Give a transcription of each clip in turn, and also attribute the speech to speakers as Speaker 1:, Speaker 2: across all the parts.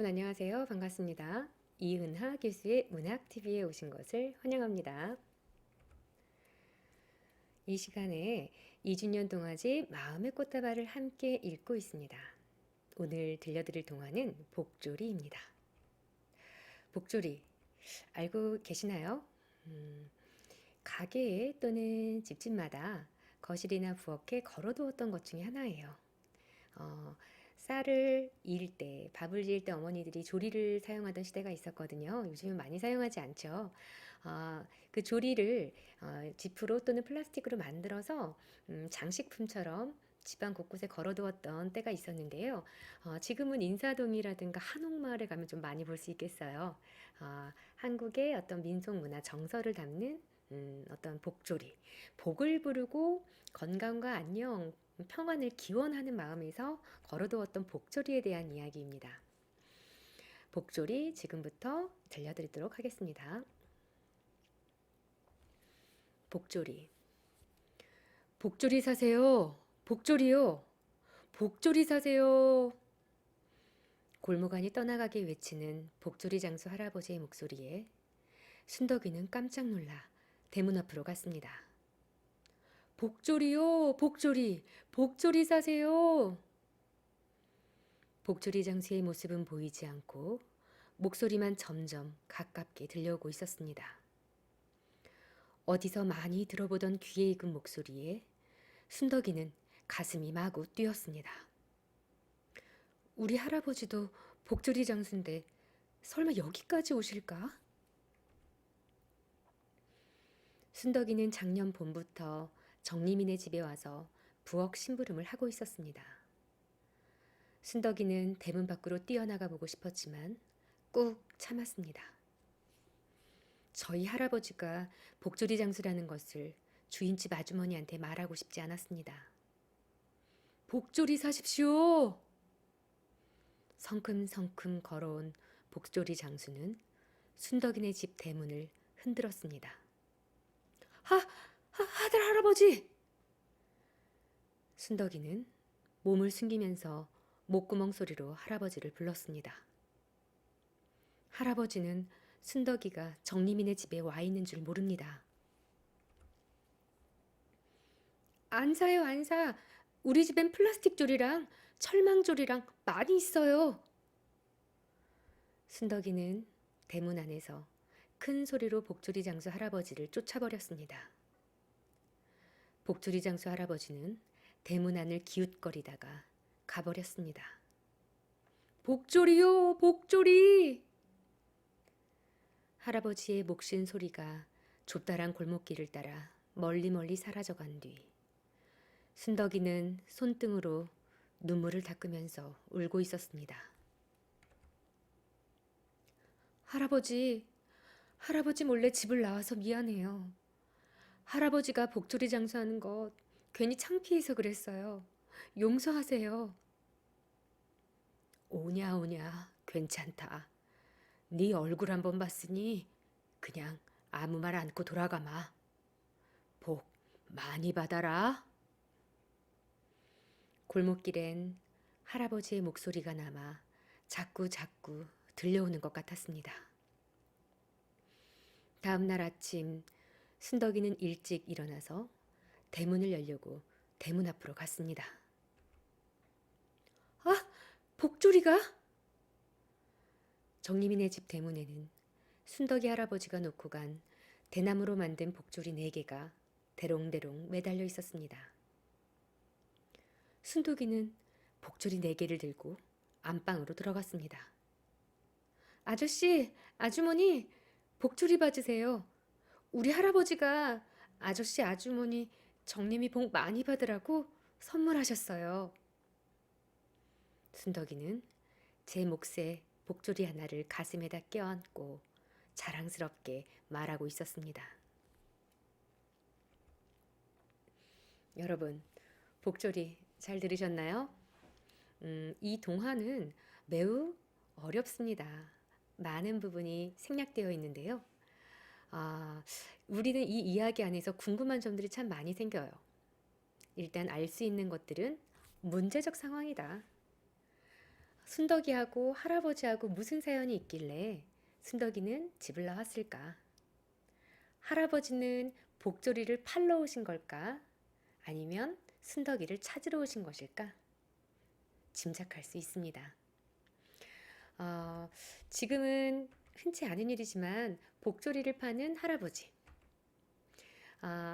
Speaker 1: 여러분 안녕하세요. 반갑습니다. 이은하 교수의 문학TV에 오신 것을 환영합니다. 이 시간에 2주년 동화집 마음의 꽃다발을 함께 읽고 있습니다. 오늘 들려드릴 동화는 복조리입니다. 복조리, 알고 계시나요? 가게에 또는 집집마다 거실이나 부엌에 걸어두었던 것 중에 하나예요. 쌀을 이을 때, 밥을 지을 때 어머니들이 조리를 사용하던 시대가 있었거든요. 요즘은 많이 사용하지 않죠. 그 조리를 지프로 또는 플라스틱으로 만들어서 장식품처럼 집안 곳곳에 걸어두었던 때가 있었는데요. 지금은 인사동이라든가 한옥마을에 가면 좀 많이 볼 수 있겠어요. 한국의 어떤 민속 문화 정서를 담는 어떤 복조리, 복을 부르고 건강과 안녕, 평안을 기원하는 마음에서 걸어두었던 복조리에 대한 이야기입니다. 복조리 지금부터 들려드리도록 하겠습니다. 복조리. 복조리 사세요. 복조리요. 복조리 사세요. 골목 안이 떠나가게 외치는 복조리 장수 할아버지의 목소리에 순덕이는 깜짝 놀라 대문 앞으로 갔습니다. 복조리요, 복조리, 복조리 사세요. 복조리 장수의 모습은 보이지 않고 목소리만 점점 가깝게 들려오고 있었습니다. 어디서 많이 들어보던 귀에 익은 목소리에 순덕이는 가슴이 마구 뛰었습니다. 우리 할아버지도 복조리 장수인데 설마 여기까지 오실까? 순덕이는 작년 봄부터 정리민의 집에 와서 부엌 심부름을 하고 있었습니다. 순덕이는 대문 밖으로 뛰어나가 보고 싶었지만 꾹 참았습니다. 저희 할아버지가 복조리 장수라는 것을 주인집 아주머니한테 말하고 싶지 않았습니다. 복조리 사십시오! 성큼성큼 걸어온 복조리 장수는 순덕이네 집 대문을 흔들었습니다. 아들 할아버지! 순덕이는 몸을 숨기면서 목구멍 소리로 할아버지를 불렀습니다. 할아버지는 순덕이가 정리민의 집에 와 있는 줄 모릅니다. 안 사요, 안 사. 우리 집엔 플라스틱 조리랑 철망조리랑 많이 있어요. 순덕이는 대문 안에서 큰 소리로 복조리 장수 할아버지를 쫓아버렸습니다. 복조리 장수 할아버지는 대문 안을 기웃거리다가 가버렸습니다. 복조리요, 복조리! 할아버지의 목신 소리가 좁다란 골목길을 따라 멀리 사라져간 뒤 순덕이는 손등으로 눈물을 닦으면서 울고 있었습니다. 할아버지 몰래 집을 나와서 미안해요. 할아버지가 복조리 장수하는 것 괜히 창피해서 그랬어요. 용서하세요. 오냐, 괜찮다. 네 얼굴 한번 봤으니 그냥 아무 말 않고 돌아가마. 복 많이 받아라. 골목길엔 할아버지의 목소리가 남아 자꾸 들려오는 것 같았습니다. 다음 날 아침 순덕이는 일찍 일어나서 대문을 열려고 대문 앞으로 갔습니다. 복조리가? 정리민의 집 대문에는 순덕이 할아버지가 놓고 간 대나무로 만든 복조리 4개가 대롱대롱 매달려 있었습니다. 순덕이는 복조리 4개를 들고 안방으로 들어갔습니다. 아저씨, 아주머니, 복조리 받으세요. 우리 할아버지가 아저씨, 아주머니 정림이 복 많이 받으라고 선물하셨어요. 순덕이는 제 몫에 복조리 하나를 가슴에다 껴안고 자랑스럽게 말하고 있었습니다. 여러분, 복조리 잘 들으셨나요? 이 동화는 매우 어렵습니다. 많은 부분이 생략되어 있는데요. 우리는 이 이야기 안에서 궁금한 점들이 참 많이 생겨요. 일단 알 수 있는 것들은 문제적 상황이다. 순덕이하고 할아버지하고 무슨 사연이 있길래 순덕이는 집을 나왔을까? 할아버지는 복조리를 팔러 오신 걸까? 아니면 순덕이를 찾으러 오신 것일까? 짐작할 수 있습니다. 어, 지금은 흔치 않은 일이지만 복조리를 파는 할아버지.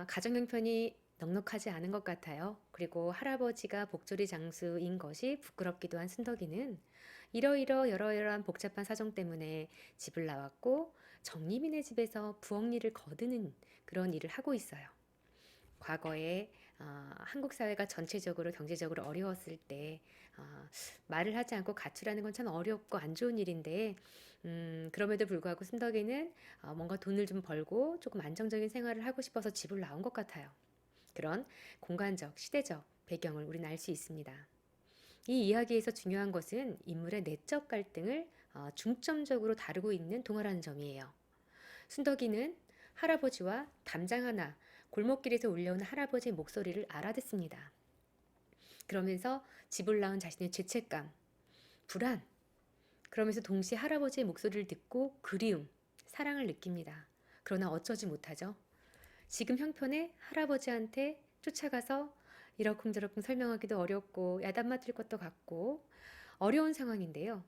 Speaker 1: 가정 형편이 넉넉하지 않은 것 같아요. 그리고 할아버지가 복조리 장수인 것이 부끄럽기도 한 순덕이는 여러이러한 복잡한 사정 때문에 집을 나왔고 정리민의 집에서 부엌 일을 거두는 그런 일을 하고 있어요. 과거에 한국 사회가 전체적으로 경제적으로 어려웠을 때 말을 하지 않고 가출하는 건 참 어렵고 안 좋은 일인데 그럼에도 불구하고 순덕이는 뭔가 돈을 좀 벌고 조금 안정적인 생활을 하고 싶어서 집을 나온 것 같아요. 그런 공간적, 시대적 배경을 우리는 알 수 있습니다. 이 이야기에서 중요한 것은 인물의 내적 갈등을 중점적으로 다루고 있는 동화라는 점이에요. 순덕이는 할아버지와 담장 하나, 골목길에서 울려오는 할아버지의 목소리를 알아듣습니다. 그러면서 집을 나온 자신의 죄책감, 불안, 그러면서 동시에 할아버지의 목소리를 듣고 그리움, 사랑을 느낍니다. 그러나 어쩌지 못하죠. 지금 형편에 할아버지한테 쫓아가서 이러쿵저러쿵 설명하기도 어렵고 야단 맞을 것도 같고 어려운 상황인데요.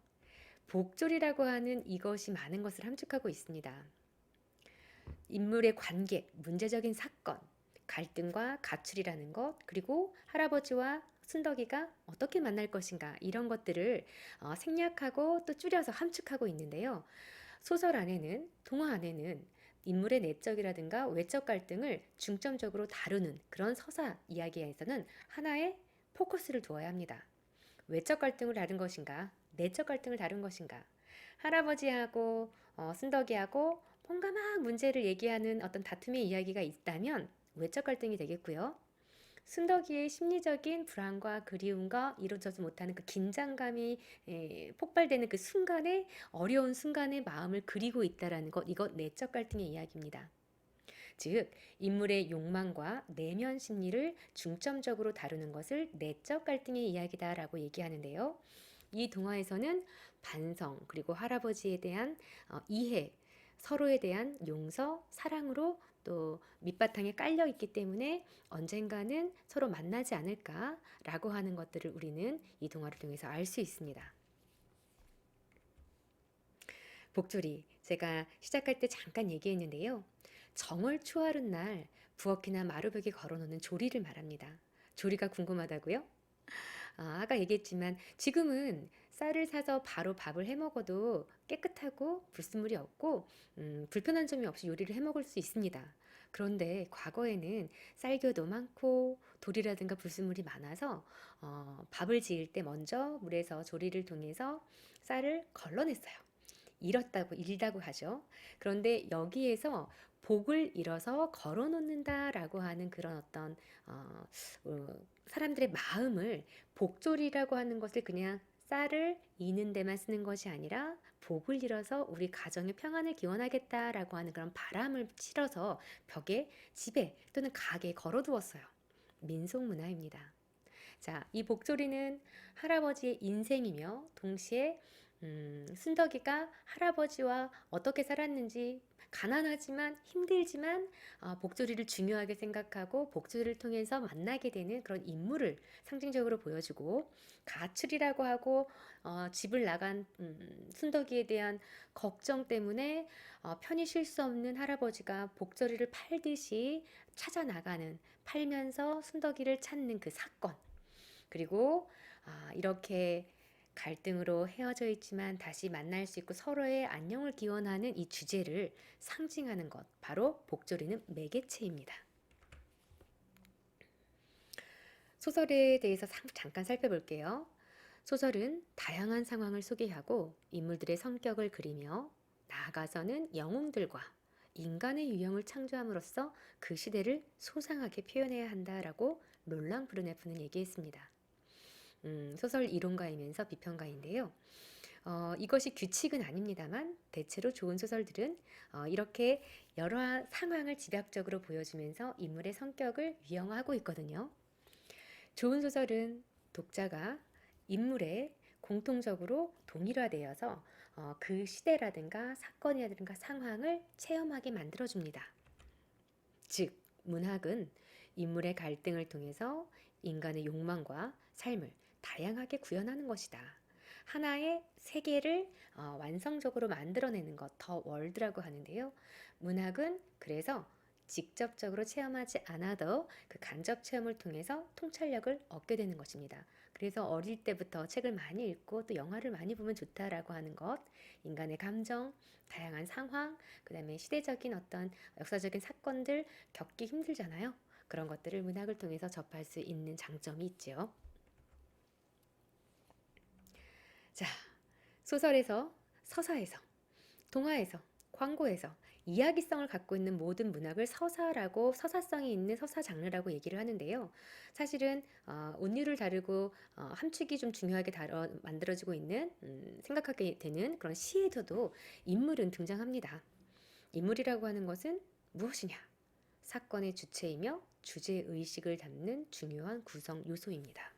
Speaker 1: 복졸이라고 하는 이것이 많은 것을 함축하고 있습니다. 인물의 관계, 문제적인 사건, 갈등과 가출이라는 것, 그리고 할아버지와 순덕이가 어떻게 만날 것인가 이런 것들을 생략하고 또 줄여서 함축하고 있는데요. 소설 안에는, 동화 안에는 인물의 내적이라든가 외적 갈등을 중점적으로 다루는 그런 서사 이야기에서는 하나의 포커스를 두어야 합니다. 외적 갈등을 다룬 것인가, 내적 갈등을 다룬 것인가. 할아버지하고 순덕이하고 뭔가 막 문제를 얘기하는 어떤 다툼의 이야기가 있다면 외적 갈등이 되겠고요. 순덕이의 심리적인 불안과 그리움과 이루어지지 못하는 그 긴장감이 폭발되는 그 순간에 어려운 순간에 마음을 그리고 있다라는 것, 이것 내적 갈등의 이야기입니다. 즉 인물의 욕망과 내면 심리를 중점적으로 다루는 것을 내적 갈등의 이야기다라고 얘기하는데요. 이 동화에서는 반성 그리고 할아버지에 대한 이해, 서로에 대한 용서, 사랑으로 또 밑바탕에 깔려 있기 때문에 언젠가는 서로 만나지 않을까라고 하는 것들을 우리는 이 동화를 통해서 알 수 있습니다. 복조리, 제가 시작할 때 잠깐 얘기했는데요. 정월 초하룻 날 부엌이나 마루벽에 걸어놓는 조리를 말합니다. 조리가 궁금하다고요? 아까 얘기했지만 지금은 쌀을 사서 바로 밥을 해 먹어도 깨끗하고 불순물이 없고 불편한 점이 없이 요리를 해 먹을 수 있습니다. 그런데 과거에는 쌀겨도 많고 돌이라든가 불순물이 많아서 밥을 지을 때 먼저 물에서 조리를 통해서 쌀을 걸러냈어요. 일다고 하죠. 그런데 여기에서 복을 잃어서 걸어 놓는다라고 하는 그런 어떤 어, 어, 사람들의 마음을 복졸이라고 하는 것을 그냥 쌀을 이는 데만 쓰는 것이 아니라 복을 잃어서 우리 가정의 평안을 기원하겠다라고 하는 그런 바람을 실어서 벽에, 집에 또는 가게에 걸어두었어요. 민속 문화입니다. 자, 이 복조리는 할아버지의 인생이며 동시에 순덕이가 할아버지와 어떻게 살았는지 가난하지만 힘들지만 복조리를 중요하게 생각하고 복조리를 통해서 만나게 되는 그런 인물을 상징적으로 보여주고 가출이라고 하고 집을 나간 순덕이에 대한 걱정 때문에 편히 쉴 수 없는 할아버지가 복조리를 팔듯이 찾아 나가는 팔면서 순덕이를 찾는 그 사건 그리고 이렇게 갈등으로 헤어져 있지만 다시 만날 수 있고 서로의 안녕을 기원하는 이 주제를 상징하는 것, 바로 복조리는 매개체입니다. 소설에 대해서 잠깐 살펴볼게요. 소설은 다양한 상황을 소개하고 인물들의 성격을 그리며 나아가서는 영웅들과 인간의 유형을 창조함으로써 그 시대를 소상하게 표현해야 한다라고 롤랑 브르네프는 얘기했습니다. 소설 이론가이면서 비평가인데요. 이것이 규칙은 아닙니다만 대체로 좋은 소설들은 이렇게 여러 상황을 집약적으로 보여주면서 인물의 성격을 유형화하고 있거든요. 좋은 소설은 독자가 인물의 공통적으로 동일화되어서 그 시대라든가 사건이라든가 상황을 체험하게 만들어줍니다. 즉, 문학은 인물의 갈등을 통해서 인간의 욕망과 삶을 다양하게 구현하는 것이다. 하나의 세계를 완성적으로 만들어내는 것, 더 월드라고 하는데요. 문학은 그래서 직접적으로 체험하지 않아도 그 간접 체험을 통해서 통찰력을 얻게 되는 것입니다. 그래서 어릴 때부터 책을 많이 읽고 또 영화를 많이 보면 좋다라고 하는 것, 인간의 감정, 다양한 상황, 그 다음에 시대적인 어떤 역사적인 사건들 겪기 힘들잖아요. 그런 것들을 문학을 통해서 접할 수 있는 장점이 있죠. 자, 소설에서, 서사에서, 동화에서, 광고에서 이야기성을 갖고 있는 모든 문학을 서사라고 서사성이 있는 서사 장르라고 얘기를 하는데요. 사실은 온유를 다루고 함축이 좀 중요하게 만들어지고 있는 생각하게 되는 그런 시에서도 인물은 등장합니다. 인물이라고 하는 것은 무엇이냐? 사건의 주체이며 주제의식을 담는 중요한 구성 요소입니다.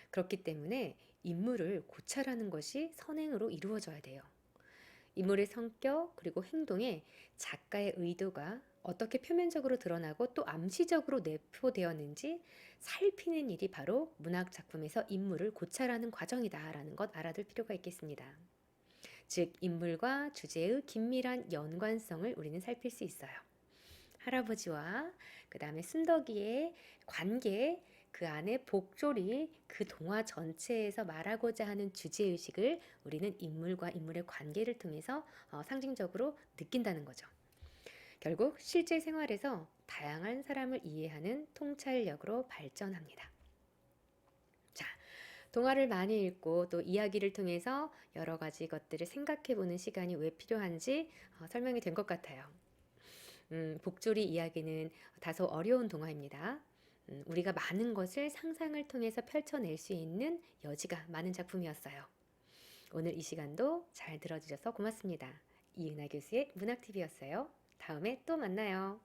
Speaker 1: 그렇기 때문에 인물을 고찰하는 것이 선행으로 이루어져야 돼요. 인물의 성격 그리고 행동에 작가의 의도가 어떻게 표면적으로 드러나고 또 암시적으로 내포되었는지 살피는 일이 바로 문학 작품에서 인물을 고찰하는 과정이다라는 것 알아둘 필요가 있겠습니다. 즉, 인물과 주제의 긴밀한 연관성을 우리는 살필 수 있어요. 할아버지와 그 다음에 순덕이의 관계, 그 안에 복졸이 그 동화 전체에서 말하고자 하는 주제의식을 우리는 인물과 인물의 관계를 통해서 상징적으로 느낀다는 거죠. 결국 실제 생활에서 다양한 사람을 이해하는 통찰력으로 발전합니다. 자, 동화를 많이 읽고 또 이야기를 통해서 여러 가지 것들을 생각해 보는 시간이 왜 필요한지 설명이 된 것 같아요. 복조리 이야기는 다소 어려운 동화입니다. 우리가 많은 것을 상상을 통해서 펼쳐낼 수 있는 여지가 많은 작품이었어요. 오늘 이 시간도 잘 들어주셔서 고맙습니다. 이은하 교수의 문학TV였어요. 다음에 또 만나요.